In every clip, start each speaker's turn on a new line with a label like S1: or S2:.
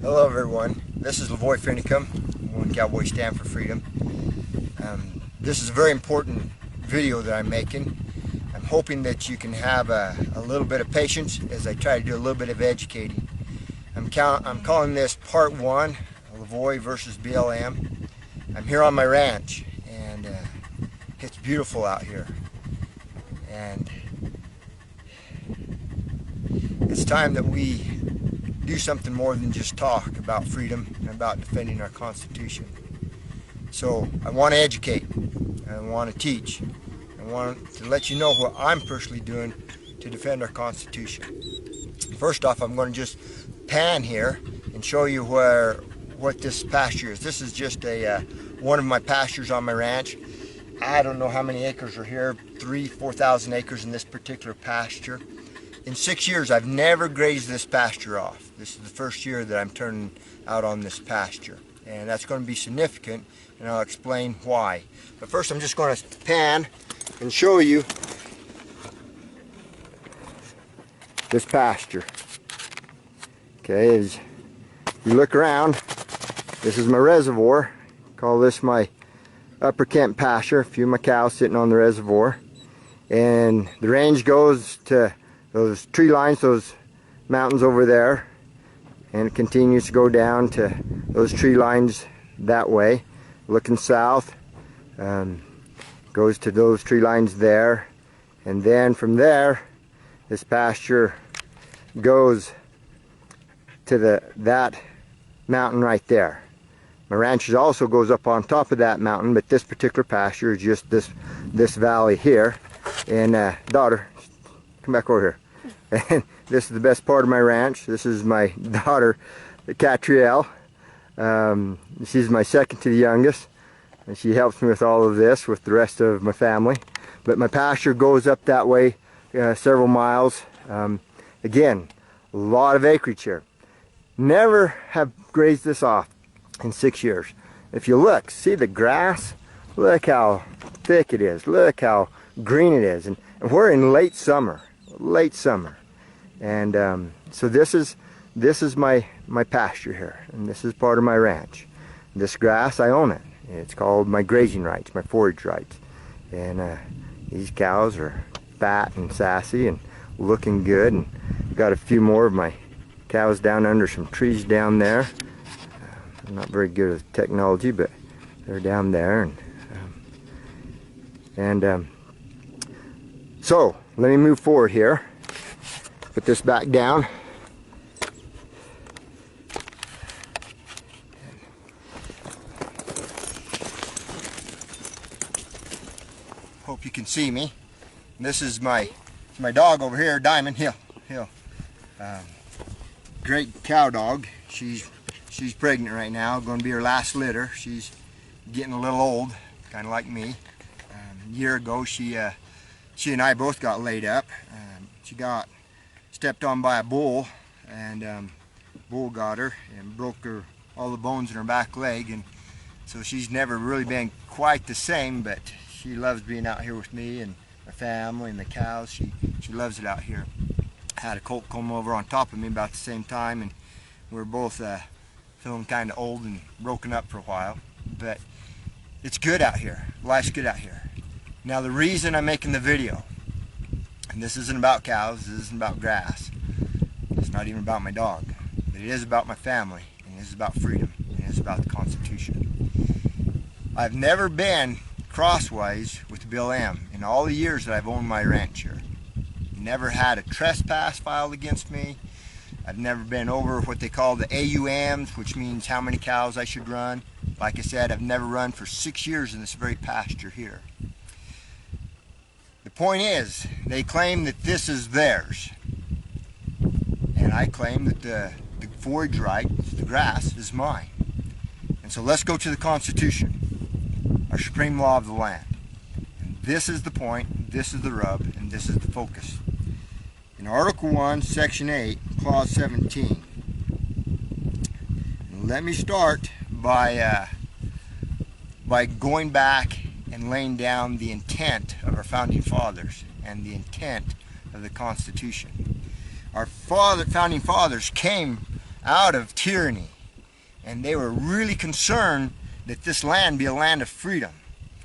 S1: Hello everyone, this is Lavoy Finicum, One Cowboy Stand for Freedom. This is a very important video that I'm making. I'm hoping that you can have a little bit of patience as I try to do a little bit of educating. I'm calling this part 1, Lavoy versus BLM. I'm here on my ranch and it's beautiful out here. And it's time that we do something more than just talk about freedom and about defending our Constitution. So I want to educate, I want to teach, I want to let you know what I'm personally doing to defend our Constitution. First off, I'm going to just pan here and show you what this pasture is. This is just one of my pastures on my ranch. I don't know how many acres are here, 4,000 acres in this particular pasture. In 6 years, I've never grazed this pasture off. This is the first year that I'm turning out on this pasture. And that's going to be significant, and I'll explain why. But first, I'm just going to pan and show you this pasture. Okay, as you look around, this is my reservoir. Call this my Upper Kent pasture. A few of my cows sitting on the reservoir. And the range goes to those tree lines, those mountains over there, and it continues to go down to those tree lines that way, looking south, goes to those tree lines there, and then from there this pasture goes to that mountain right there. My ranch also goes up on top of that mountain, but this particular pasture is just this valley here. And daughter, come back over here. And this is the best part of my ranch. This is my daughter, Catrielle. She's my second to the youngest, and she helps me with all of this with the rest of my family. But my pasture goes up that way several miles. Again, a lot of acreage here. Never have grazed this off in 6 years. If you look, see the grass? Look how thick it is. Look how green it is. And we're in late summer. And so this is my pasture here, and this is part of my ranch. This grass, I own it. It's called my grazing rights, my forage rights. And these cows are fat and sassy and looking good. And got a few more of my cows down under some trees down there. I'm not very good with technology, but they're down there. So let me move forward here. Put this back down. Hope you can see me. And this is my dog over here, Diamond Hill. Great cow dog. She's pregnant right now. Going to be her last litter. She's getting a little old, kind of like me. A year ago, she and I both got laid up. She got stepped on by a bull, and bull got her and broke all the bones in her back leg, and so she's never really been quite the same, but she loves being out here with me and my family and the cows. She loves it out here. I had a colt come over on top of me about the same time, and we were both feeling kind of old and broken up for a while, but it's good out here. Life's good out here. Now the reason I'm making the video, and this isn't about cows, this isn't about grass, it's not even about my dog, but it is about my family, and it is about freedom, and it is about the Constitution. I've never been crosswise with the BLM in all the years that I've owned my ranch here. Never had a trespass filed against me. I've never been over what they call the AUMs, which means how many cows I should run. Like I said, I've never run for 6 years in this very pasture here. The point is, they claim that this is theirs. And I claim that the forage right, the grass, is mine. And so let's go to the Constitution, our supreme law of the land. And this is the point, this is the rub, and this is the focus. In Article 1, Section 8, Clause 17, let me start by going back and laying down the intent of our founding fathers and the intent of the Constitution. Our founding fathers came out of tyranny. And they were really concerned that this land be a land of freedom.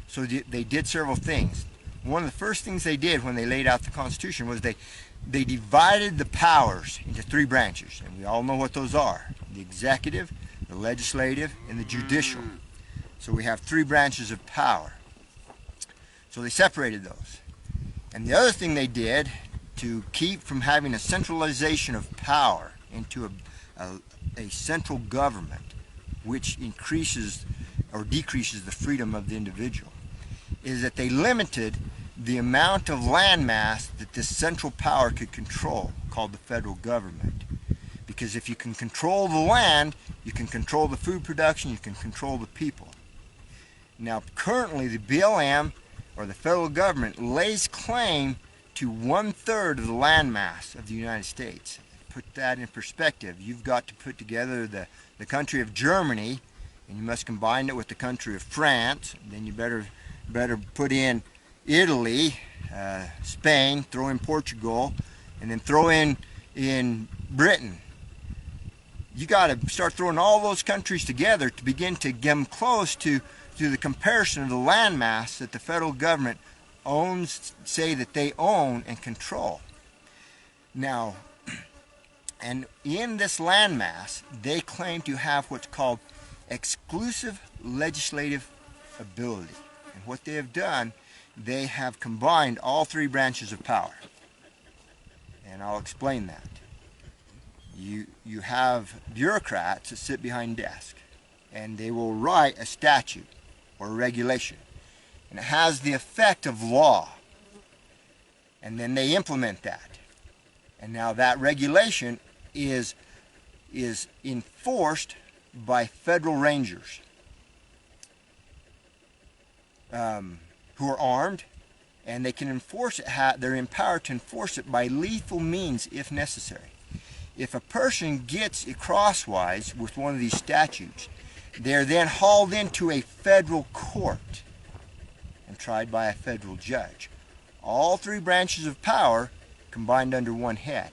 S1: So they did several things. One of the first things they did when they laid out the Constitution was they divided the powers into three branches. And we all know what those are: the executive, the legislative, and the judicial. So we have three branches of power. So they separated those. And the other thing they did to keep from having a centralization of power into a central government, which increases or decreases the freedom of the individual, is that they limited the amount of land mass that this central power could control, called the federal government. Because if you can control the land, you can control the food production, you can control the people. Now, currently the BLM, or the federal government, lays claim to 1/3 of the land mass of the United States. Put that in perspective. You've got to put together the country of Germany, and you must combine it with the country of France. Then you better put in Italy, Spain, throw in Portugal, and then throw in Britain. You got to start throwing all those countries together to begin to get them close to the comparison of the land mass that the federal government owns, say that they own and control. Now, and in this land mass, they claim to have what's called exclusive legislative ability. And what they have done, they have combined all three branches of power. And I'll explain that. You have bureaucrats that sit behind desks, and they will write a statute or a regulation, and it has the effect of law, and then they implement that. And now that regulation is enforced by federal rangers who are armed, and they can enforce it. They're empowered to enforce it by lethal means if necessary. If a person gets crosswise with one of these statutes, they're then hauled into a federal court and tried by a federal judge. All three branches of power combined under one head.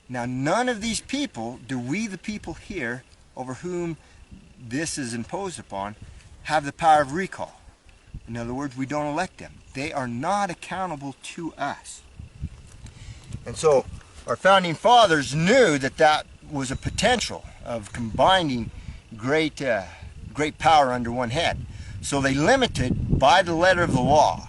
S1: Now, none of these people, do we the people here over whom this is imposed upon, have the power of recall. In other words, we don't elect them. They are not accountable to us. And so our founding fathers knew that that was a potential of combining great power under one head. So they limited, by the letter of the law,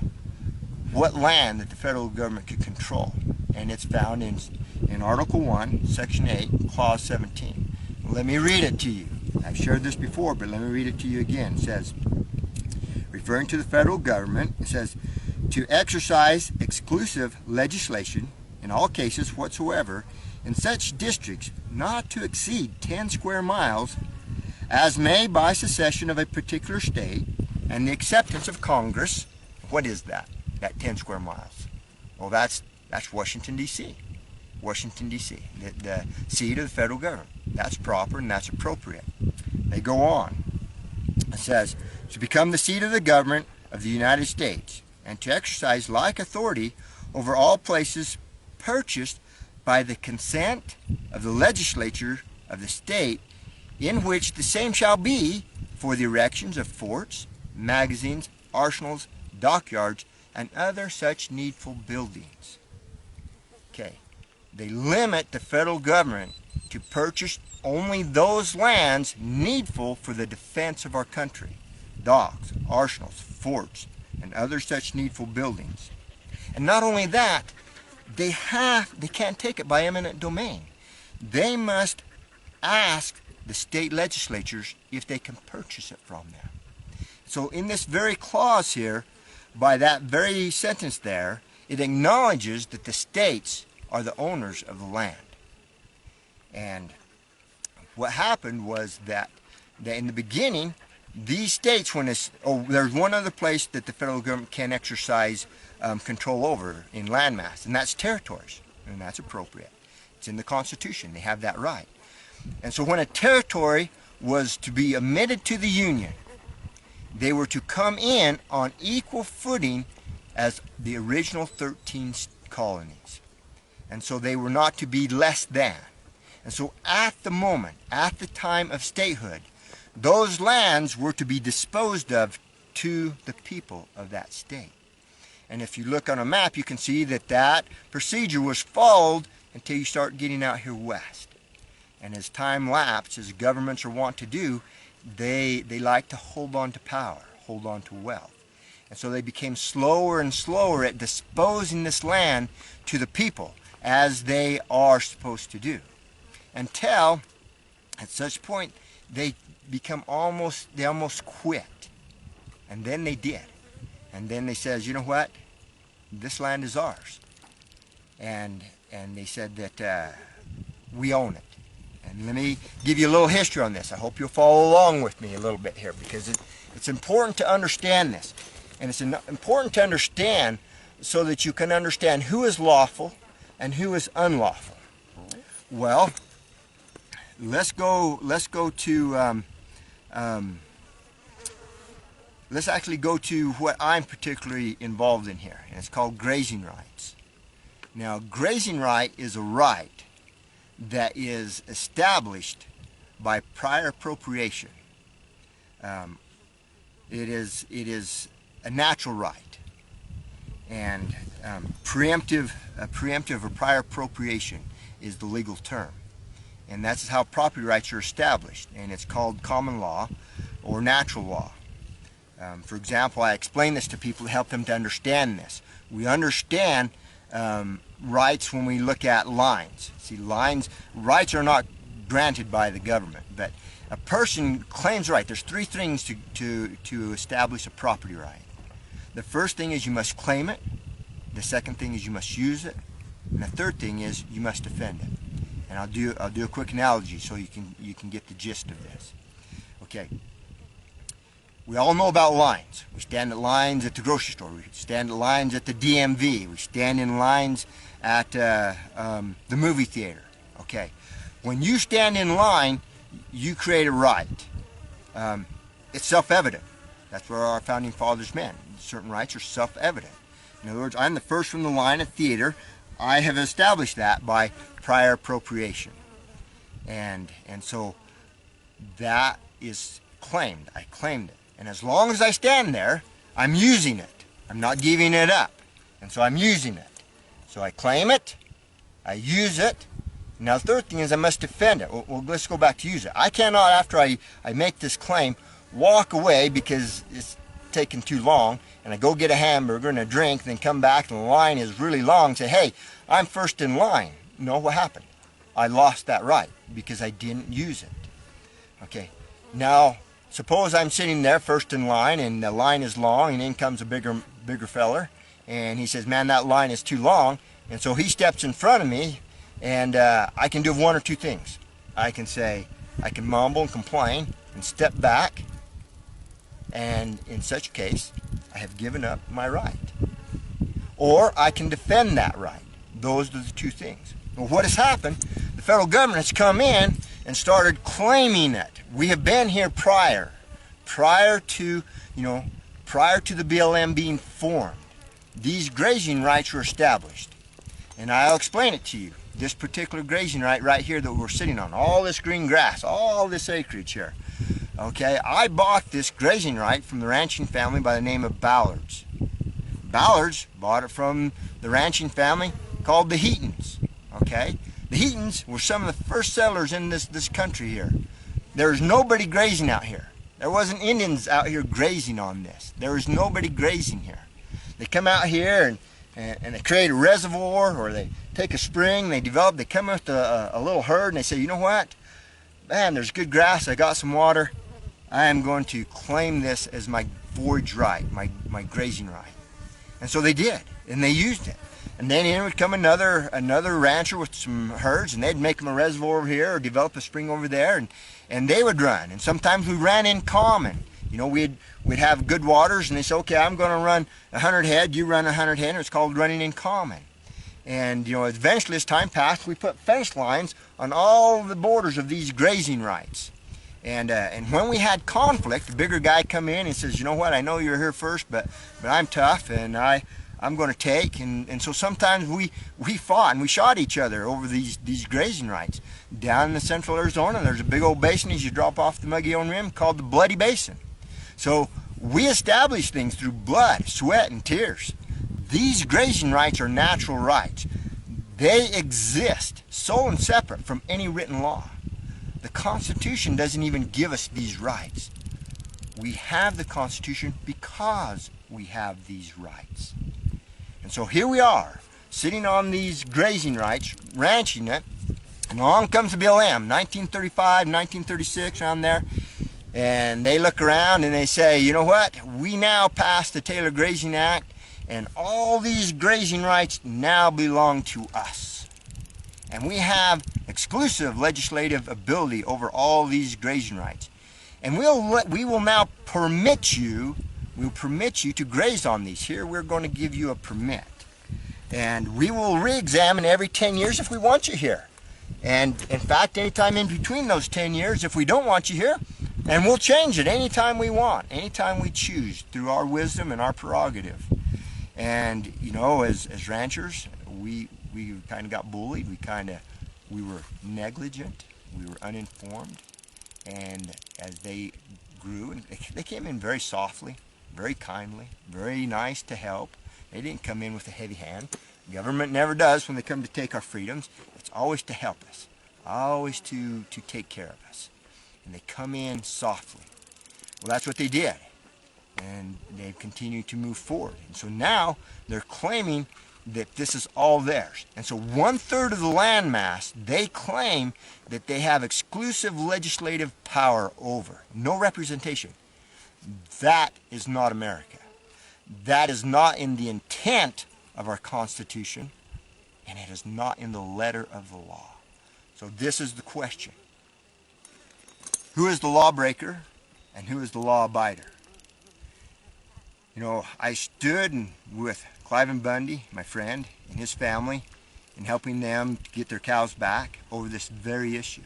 S1: what land that the federal government could control. And it's found in Article 1, Section 8, Clause 17. Let me read it to you. I've shared this before, but let me read it to you again. It says, referring to the federal government, it says, to exercise exclusive legislation in all cases whatsoever in such districts not to exceed 10 square miles as may by secession of a particular state and the acceptance of Congress. What is that 10 square miles? Well, that's Washington, D.C. Washington, D.C., the seat of the federal government. That's proper and that's appropriate. They go on. It says, to become the seat of the government of the United States and to exercise like authority over all places purchased by the consent of the legislature of the state in which the same shall be for the erections of forts, magazines, arsenals, dockyards, and other such needful buildings. Okay, they limit the federal government to purchase only those lands needful for the defense of our country: docks, arsenals, forts, and other such needful buildings. And not only that, they can't take it by eminent domain. They must ask the state legislatures if they can purchase it from them. So in this very clause here, by that very sentence there, it acknowledges that the states are the owners of the land. And what happened was that in the beginning, these states, there's one other place that the federal government can exercise control over in landmass, and that's territories, and that's appropriate. It's in the Constitution. They have that right. And so when a territory was to be admitted to the Union, they were to come in on equal footing as the original 13 colonies. And so they were not to be less than. And so at the moment, at the time of statehood, those lands were to be disposed of to the people of that state. And if you look on a map, you can see that that procedure was followed until you start getting out here west. And as time lapsed, as governments are wont to do, they like to hold on to power, hold on to wealth. And so they became slower and slower at disposing this land to the people as they are supposed to do. Until, at such point, they almost quit. And then they did. And then they says, you know what? This land is ours. And they said that we own it. And let me give you a little history on this. I hope you'll follow along with me a little bit here, because it's important to understand this. And it's important to understand so that you can understand who is lawful and who is unlawful. Well, let's actually go to what I'm particularly involved in here, and it's called grazing rights. Now, grazing right is a right that is established by prior appropriation. It is a natural right, and preemptive or prior appropriation is the legal term, and that's how property rights are established, and it's called common law or natural law. For example, I explain this to people to help them to understand this. We understand rights when we look at lines. See, rights are not granted by the government, but a person claims right. There's three things to establish a property right. The first thing is you must claim it. The second thing is you must use it. And the third thing is you must defend it. And I'll do a quick analogy so you can get the gist of this. Okay. We all know about lines. We stand at lines at the grocery store. We stand at lines at the DMV. We stand in lines at the movie theater. Okay. When you stand in line, you create a right. It's self-evident. That's where our founding fathers meant. Certain rights are self-evident. In other words, I'm the first from the line at theater. I have established that by prior appropriation. And so that is claimed. I claimed it. And as long as I stand there, I'm using it. I'm not giving it up. And so I'm using it. So I claim it. I use it. Now the third thing is I must defend it. Well, let's go back to use it. I cannot, after I make this claim, walk away because it's taken too long, and I go get a hamburger and a drink, and then come back and the line is really long, and say, hey, I'm first in line. No, what happened? I lost that right because I didn't use it. Okay, now suppose I'm sitting there first in line, and the line is long, and in comes a bigger feller, and he says, man, that line is too long, and so he steps in front of me, and I can do one or two things. I can mumble and complain and step back, and in such case, I have given up my right. Or I can defend that right. Those are the two things. Well, what has happened? The federal government has come in and started claiming it. We have been here prior to the BLM being formed. These grazing rights were established. And I'll explain it to you. This particular grazing right here that we're sitting on, all this green grass, all this acreage here. Okay, I bought this grazing right from the ranching family by the name of Ballards. Ballards bought it from the ranching family called the Heatons. Okay, the Heatons were some of the first settlers in this country here. There's nobody grazing out here. There wasn't Indians out here grazing on this. There was nobody grazing here. They come out here and they create a reservoir, or they take a spring, they come with a little herd, and they say, you know what? Man, there's good grass, I got some water. I am going to claim this as my forage right, my grazing right. And so they did, and they used it. And then in would come another rancher with some herds, and they'd make them a reservoir over here or develop a spring over there, and they would run. And sometimes we ran in common. You know, we'd have good waters, and they say, okay, I'm going to run 100 head, you run 100 head, and it's called running in common. And, you know, eventually as time passed, we put fence lines on all the borders of these grazing rights. And when we had conflict, the bigger guy come in and says, you know what, I know you're here first, but I'm tough, and I I'm going to take. And so sometimes we fought and we shot each other over these grazing rights. Down in the central Arizona, there's a big old basin as you drop off the Mogollon Rim called the Bloody Basin. So we established things through blood, sweat, and tears. These grazing rights are natural rights. They exist sole and separate from any written law. The Constitution doesn't even give us these rights. We have the Constitution because we have these rights. And so here we are, sitting on these grazing rights, ranching it, and along comes the BLM, 1935, 1936, around there, and they look around and they say, you know what, we now passed the Taylor Grazing Act, and all these grazing rights now belong to us. And we have exclusive legislative ability over all these grazing rights. And we will now permit you to graze on these. Here we're going to give you a permit. And we will re-examine every 10 years if we want you here. And in fact, anytime in between those 10 years, if we don't want you here, and we'll change it anytime we want, anytime we choose, through our wisdom and our prerogative. And, you know, as ranchers, we kind of got bullied. We were negligent. We were uninformed. And as they grew, and they came in very softly, very kindly, very nice to help. They didn't come in with a heavy hand. Government never does when they come to take our freedoms. It's always to help us, always to take care of us. And they come in softly. Well, that's what they did. And they've continued to move forward. And so now they're claiming that this is all theirs. And so 1/3 of the landmass, they claim that they have exclusive legislative power over. No representation. That is not America. That is not in the intent of our Constitution, and it is not in the letter of the law. So this is the question. Who is the lawbreaker and who is the law abider? You know, I stood with Cliven Bundy, my friend, and his family, in helping them to get their cows back over this very issue.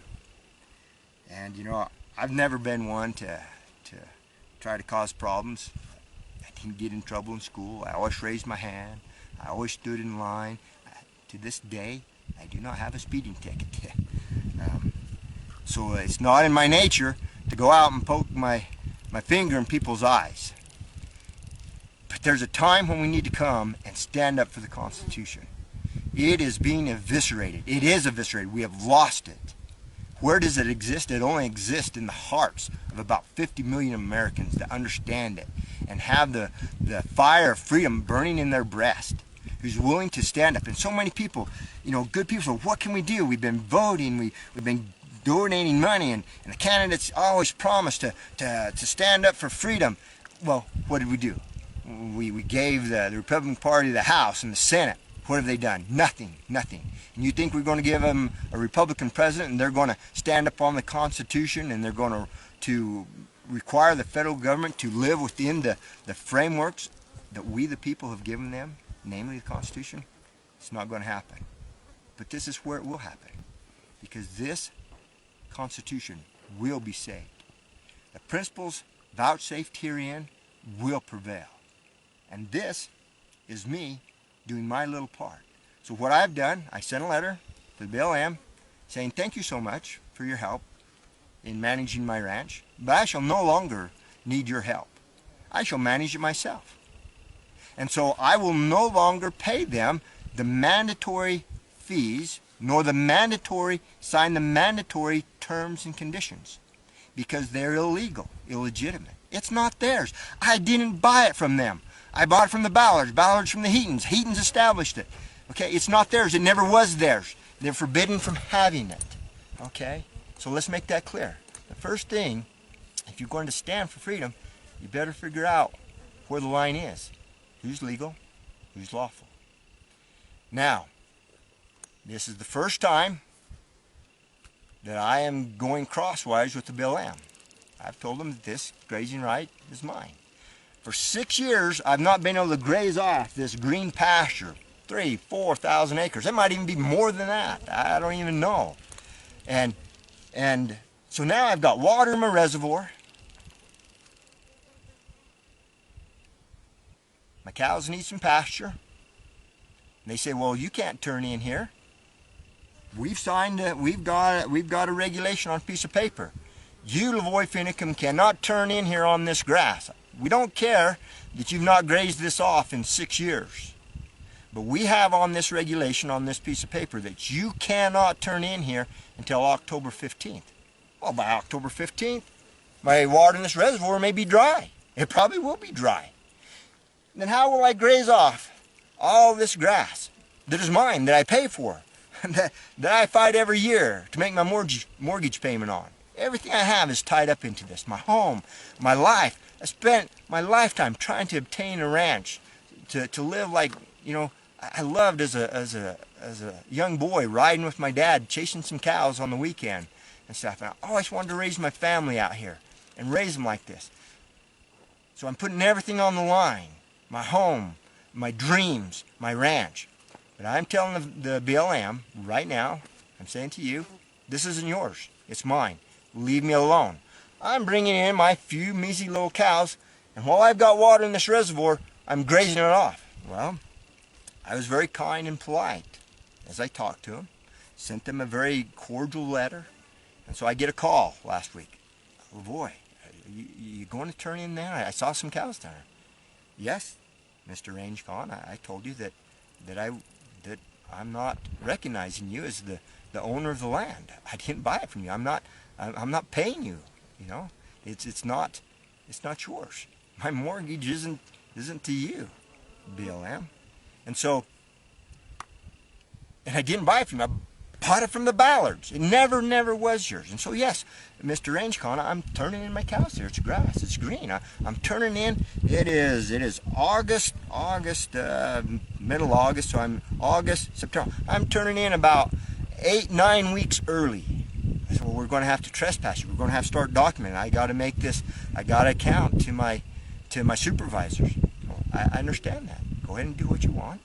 S1: And, you know, I've never been one to try to cause problems. I didn't get in trouble in school. I always raised my hand. I always stood in line. To this day, I do not have a speeding ticket. So it's not in my nature to go out and poke my finger in people's eyes. But there's a time when we need to come and stand up for the Constitution. It is being eviscerated. It is eviscerated. We have lost it. Where does it exist? It only exists in the hearts of about 50 million Americans that understand it and have the fire of freedom burning in their breast, who's willing to stand up. And so many people, you know, good people, so what can we do? We've been voting, we've been donating money, and the candidates always promise to stand up for freedom. Well, what did we do? We gave the Republican Party the House and the Senate. What have they done? Nothing, nothing. And you think we're going to give them a Republican president and they're going to stand up on the Constitution and they're going to require the federal government to live within the frameworks that we the people have given them, namely the Constitution? It's not going to happen. But this is where it will happen, because this Constitution will be saved. The principles vouchsafed herein will prevail. And this is me doing my little part. So what I've done, I sent a letter to the BLM saying thank you so much for your help in managing my ranch, but I shall no longer need your help. I shall manage it myself. And so I will no longer pay them the mandatory fees, nor sign the mandatory terms and conditions, because they're illegal, illegitimate. It's not theirs. I didn't buy it from them. I bought it from the Ballards from the Heatons. Heatons established it. Okay, it's not theirs. It never was theirs. They're forbidden from having it. Okay, so let's make that clear. The first thing, if you're going to stand for freedom, you better figure out where the line is. Who's legal, who's lawful. Now, this is the first time that I am going crosswise with the BLM. I've told them that this grazing right is mine. For 6 years, I've not been able to graze off this green pasture, 3,000-4,000 acres. It might even be more than that. I don't even know. And so now I've got water in my reservoir. My cows need some pasture. And they say, well, you can't turn in here. We've signed, we've got a regulation on a piece of paper. You, Lavoy Finicum, cannot turn in here on this grass. We don't care that you've not grazed this off in 6 years. But we have on this regulation, on this piece of paper, that you cannot turn in here until October 15th. Well, by October 15th, my water in this reservoir may be dry. It probably will be dry. Then how will I graze off all this grass that is mine, that I pay for, that I fight every year to make my mortgage payment on? Everything I have is tied up into this. My home, my life. I spent my lifetime trying to obtain a ranch, to live like, you know, I loved as a young boy riding with my dad, chasing some cows on the weekend and stuff. And I always wanted to raise my family out here and raise them like this. So I'm putting everything on the line. My home, my dreams, my ranch. But I'm telling the BLM right now, I'm saying to you, this isn't yours. It's mine. Leave me alone. I'm bringing in my few measly little cows, and while I've got water in this reservoir, I'm grazing it off. Well, I was very kind and polite as I talked to them, sent them a very cordial letter, and so I get a call last week. Lavoy, you going to turn in there? I saw some cows down there. Yes, Mr. Range Con, I told you that I'm not recognizing you as the owner of the land. I didn't buy it from you. I'm not paying you. You know, it's not yours. My mortgage isn't to you, BLM. And so, and I didn't buy it from you. I bought it from the Ballards. It never was yours. And so yes, Mr. Range-Con, I'm turning in my cows there. It's grass. It's green. I'm turning in. It is August, middle August. So I'm August, September. I'm turning in about 8-9 weeks early. So we're going to have to trespass you. We're going to have to start documenting. I got to make this. I got to account to my supervisors. I understand that. Go ahead and do what you want.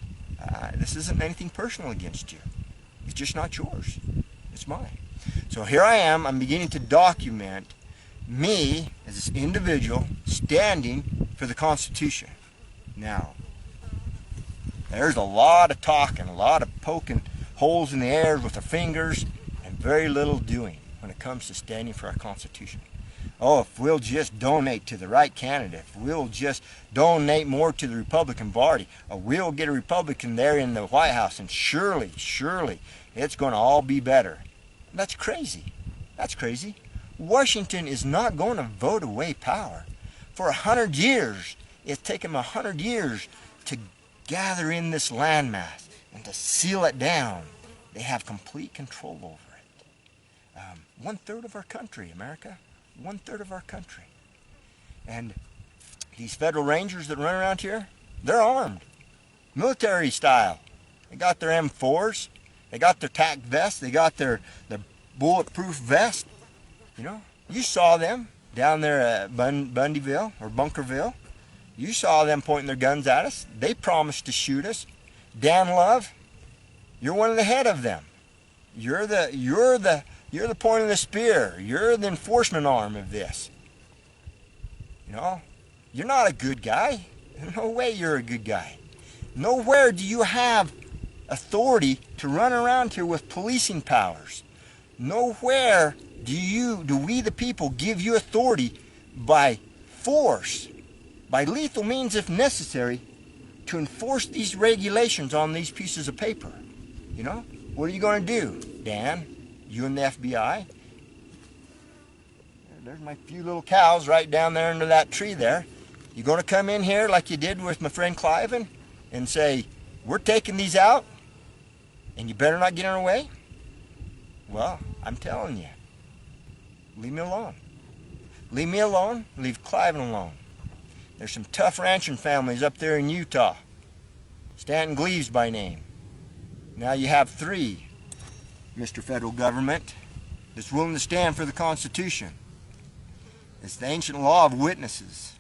S1: This isn't anything personal against you. It's just not yours. It's mine. So here I am. I'm beginning to document me as this individual standing for the Constitution. Now, there's a lot of talking, a lot of poking holes in the air with our fingers, and very little doing when it comes to standing for our Constitution. Oh, if we'll just donate to the right candidate, if we'll just donate more to the Republican Party, or we'll get a Republican there in the White House, and surely, it's going to all be better. That's crazy. That's crazy. Washington is not going to vote away power. For 100 years, it's taken 100 years to gather in this landmass and to seal it down. They have complete control over it. 1/3 of our country, America. 1/3 of our country. And these federal rangers that run around here, they're armed. Military style. They got their M4s. They got their tac vests. They got their bulletproof vest. You know, you saw them down there at Bundyville or Bunkerville. You saw them pointing their guns at us. They promised to shoot us. Dan Love, you're one of the head of them. You're the point of the spear. You're the enforcement arm of this. You know, you're not a good guy. No way you're a good guy. Nowhere do you have authority to run around here with policing powers. Nowhere do we the people give you authority by force, by lethal means if necessary, to enforce these regulations on these pieces of paper. You know, what are you going to do, Dan? You and the FBI? There's my few little cows right down there under that tree there. You going to come in here like you did with my friend Cliven and say, we're taking these out and you better not get in our way? Well, I'm telling you, leave me alone. Leave me alone, leave Cliven alone. There's some tough ranching families up there in Utah. Stanton Gleaves by name. Now you have 3, Mr. Federal Government, that's willing to stand for the Constitution. It's the ancient law of witnesses.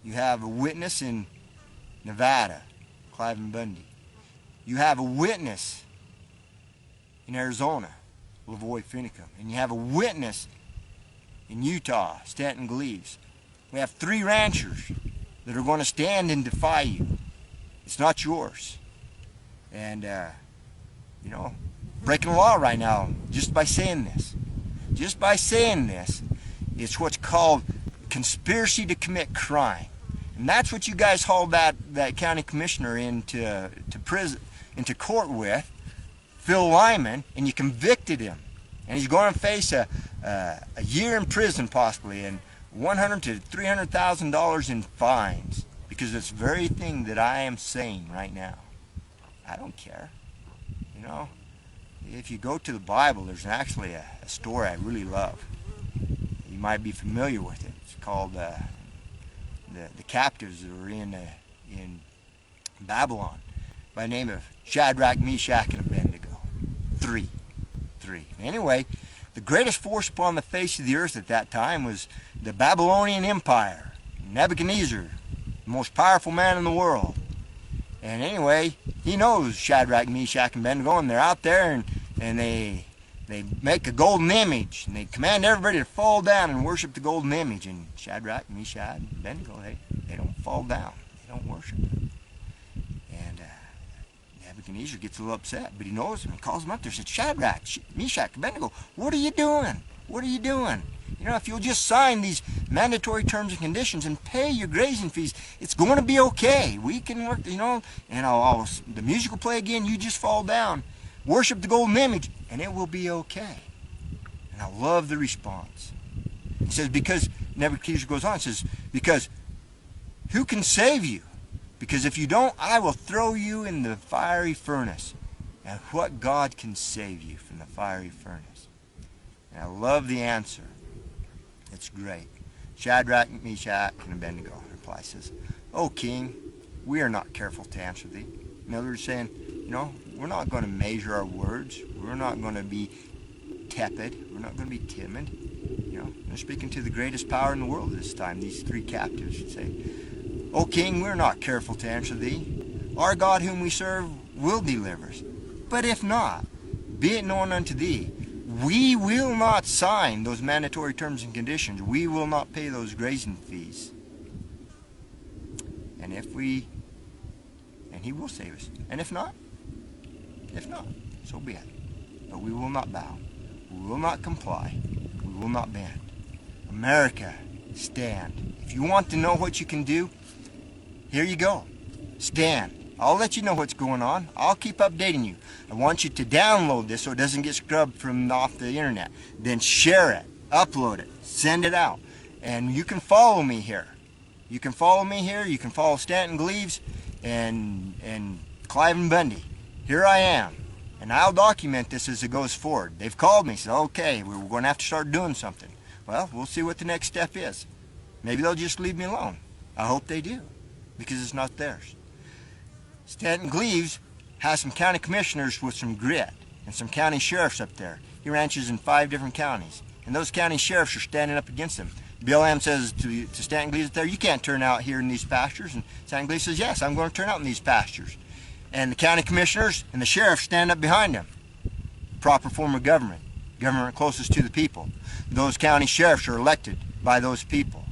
S1: You have a witness in Nevada, Cliven Bundy. You have a witness in Arizona, Lavoy Finicum. And you have a witness in Utah, Stanton Gleaves. We have 3 ranchers that are going to stand and defy you. It's not yours. and you know, breaking the law right now just by saying this. Just by saying this, it's what's called conspiracy to commit crime. And that's what you guys hauled that county commissioner into court with, Phil Lyman, and you convicted him. And he's going to face a year in prison possibly, and $100,000 to $300,000 in fines, because of this very thing that I am saying right now. I don't care. You know, if you go to the Bible, there's actually a story I really love. You might be familiar with it. It's called the captives that were in Babylon, by the name of Shadrach, Meshach, and Abednego. Three. Anyway, the greatest force upon the face of the earth at that time was the Babylonian Empire. Nebuchadnezzar, the most powerful man in the world. And anyway, he knows Shadrach, Meshach, and Abednego, and they're out there, and they make a golden image, and they command everybody to fall down and worship the golden image. And Shadrach, Meshach, and Abednego, they don't fall down. They don't worship it. And Nebuchadnezzar gets a little upset, but he knows him and calls him up there and says, Shadrach, Meshach, Abednego, what are you doing? What are you doing? You know, if you'll just sign these mandatory terms and conditions and pay your grazing fees, it's going to be okay. We can work, you know, and the music will play again, you just fall down. Worship the golden image, and it will be okay. And I love the response. He says, because, Nebuchadnezzar goes on, says, because who can save you? Because if you don't, I will throw you in the fiery furnace. And what God can save you from the fiery furnace? And I love the answer. It's great. Shadrach, Meshach, and Abednego replies, says, O king, we are not careful to answer thee. In other words, saying, you know, we're not going to measure our words. We're not going to be tepid. We're not going to be timid. You know, they're speaking to the greatest power in the world at this time. These three captives should say, O king, we're not careful to answer thee. Our God whom we serve will deliver us. But if not, be it known unto thee, we will not sign those mandatory terms and conditions. We will not pay those grazing fees. And he will save us. And if not, so be it. But we will not bow. We will not comply. We will not bend. America, stand. If you want to know what you can do, here you go. Stand. I'll let you know what's going on. I'll keep updating you. I want you to download this so it doesn't get scrubbed from off the internet. Then share it, upload it, send it out. And you can follow me here. You can follow me here. You can follow Stanton Gleaves and Cliven Bundy. Here I am. And I'll document this as it goes forward. They've called me and said, okay, we're going to have to start doing something. Well, we'll see what the next step is. Maybe they'll just leave me alone. I hope they do, because it's not theirs. Stanton Gleaves has some county commissioners with some grit and some county sheriffs up there. He ranches in 5 different counties, and those county sheriffs are standing up against him. BLM says to Stanton Gleaves there, you can't turn out here in these pastures. And Stanton Gleaves says, yes, I'm going to turn out in these pastures. And the county commissioners and the sheriffs stand up behind him. Proper form of government closest to the people. Those county sheriffs are elected by those people.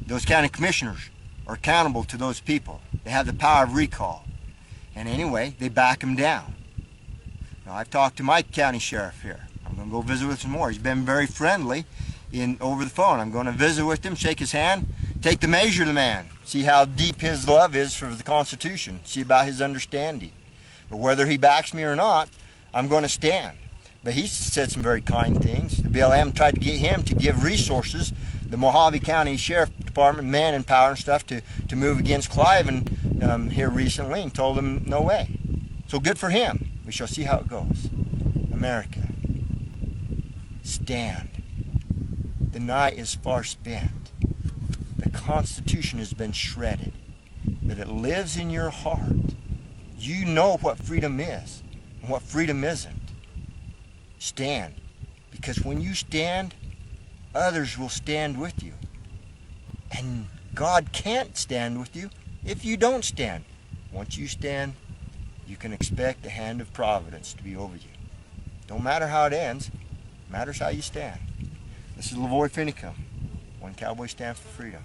S1: Those county commissioners are accountable to those people. They have the power of recall. And anyway, they back him down. Now, I've talked to my county sheriff here. I'm going to go visit with him more. He's been very friendly over the phone. I'm going to visit with him, shake his hand, take the measure of the man, see how deep his love is for the Constitution, see about his understanding. But whether he backs me or not, I'm going to stand. But he said some very kind things. The BLM tried to get him to give resources, the Mojave County Sheriff Department, man and power and stuff, to move against Cliven here recently, and told him no way. So good for him. We shall see how it goes. America, stand. The night is far spent. The Constitution has been shredded, but it lives in your heart. You know what freedom is and what freedom isn't. Stand, because when you stand, others will stand with you. And God can't stand with you if you don't stand. Once you stand, you can expect the hand of providence to be over you. Don't matter how it ends, it matters how you stand. This is Lavoy Finicum. One Cowboy Stand for Freedom.